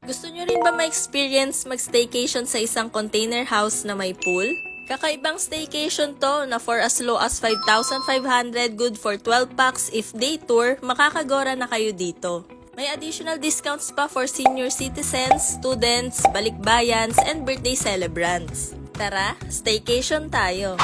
Gusto nyo rin ba ma-experience mag-staycation sa isang container house na may pool? Kakaibang staycation to na for as low as 5,500, good for 12 packs. If day tour, makakagora na kayo dito. May additional discounts pa for senior citizens, students, balikbayans, and birthday celebrants. Tara, staycation tayo!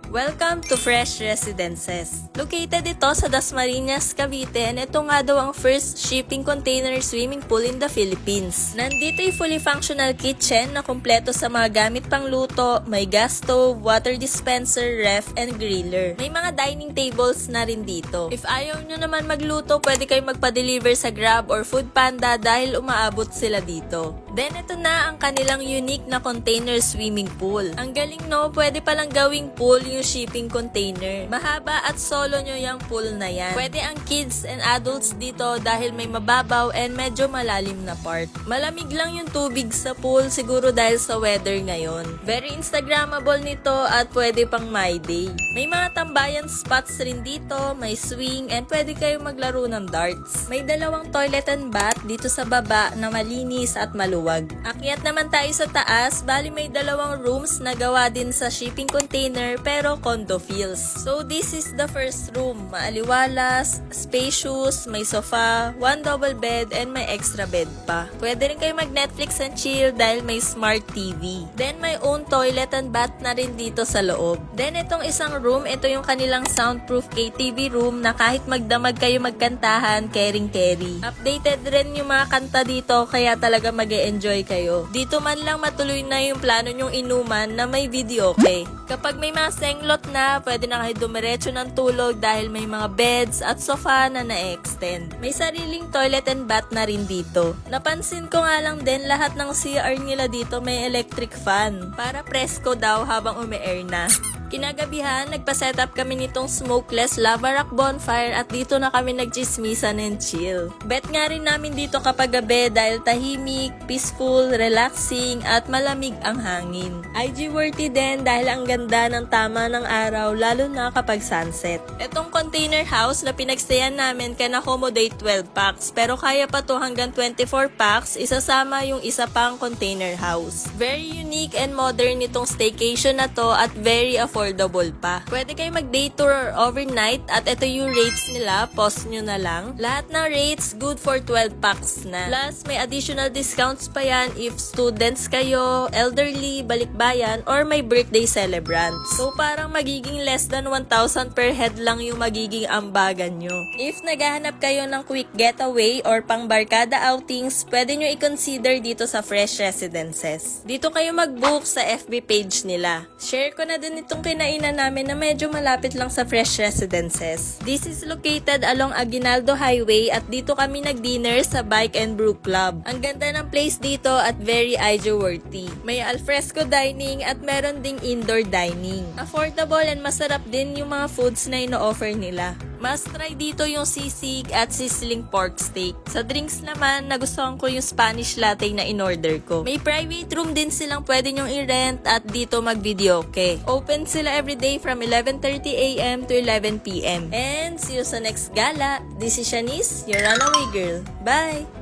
Welcome to Fresh Residences. Located ito sa Dasmariñas, Cavite, and ito nga daw ang first shipping container swimming pool in the Philippines. Nandito ay fully functional kitchen na kumpleto sa mga gamit pang luto, may gas stove, water dispenser, ref, and griller. May mga dining tables na rin dito. If ayaw nyo naman magluto, pwede kayo magpa-deliver sa Grab or Food Panda dahil umaabot sila dito. Then ito na ang kanilang unique na container swimming pool. Ang galing no, pwede palang gawing pool yung shipping container. Mahaba at solo nyo yung pool na yan. Pwede ang kids and adults dito dahil may mababaw and medyo malalim na part. Malamig lang yung tubig sa pool siguro dahil sa weather ngayon. Very Instagrammable nito at pwede pang my day. May mga tambayan spots rin dito, may swing, and pwede kayong maglaro ng darts. May dalawang toilet and bath dito sa baba na malinis at maluwag. Akyat naman tayo sa taas, bali may dalawang rooms na gawa din sa shipping container pero condo feels. So this is the first room. Maaliwalas, spacious, may sofa, one double bed, and may extra bed pa. Pwede rin kayo mag-Netflix and chill dahil may smart TV. Then may own toilet and bath na rin dito sa loob. Then itong isang room, ito yung kanilang soundproof KTV room na kahit magdamag kayo magkantahan, caring-carry. Updated rin yung mga kanta dito kaya talaga mag-e-enjoy kayo. Dito man lang matuloy na yung plano nyong inuman na may video okay. Kapag may mga senglot na, pwede na kayo dumiretso ng tulog dahil may mga beds at sofa na na-extend. May sariling toilet and bath na rin dito. Napansin ko nga lang din lahat ng CR nila dito may electric fan para presko daw habang umi-air na. Kinagabihan, nagpa-setup kami nitong smokeless lava rock bonfire at dito na kami nagchismisan and chill. Bet nga rin namin dito kapag gabi dahil tahimik, peaceful, relaxing at malamig ang hangin. IG worthy din dahil ang ganda ng tama ng araw lalo na kapag sunset. Etong container house na pinagstayan namin can accommodate 12 packs pero kaya pa to hanggang 24 packs isasama yung isa pang container house. Very unique and modern itong staycation na to at very affordable pa. Pwede kayo mag-day tour or overnight at ito yung rates nila, pause nyo na lang. Lahat ng rates good for 12 packs na. Plus, may additional discounts pa yan if students kayo, elderly, balikbayan, or may birthday celebrants. So, parang magiging less than 1,000 per head lang yung magiging ambagan nyo. If naghahanap kayo ng quick getaway or pang barkada outings, pwede nyo i-consider dito sa Fresh Residences. Dito kayo mag-book sa FB page nila. Share ko na din itong kinainan namin na medyo malapit lang sa Fresh Residences. This is located along Aguinaldo Highway at dito kami nag-dinner sa Bike and Brew Club. Ang ganda ng place dito at very IG-worthy. May alfresco dining at meron ding indoor dining. Affordable and masarap din yung mga foods na ino-offer nila. Must try dito yung sisig at sizzling pork steak. Sa drinks naman, nagustuhan ko yung Spanish latte na in-order ko. May private room din silang pwede nyong i-rent at dito mag-video okay. Open sila everyday from 11:30 AM to 11 PM. And see you sa next gala. This is Shanice, your runaway girl. Bye!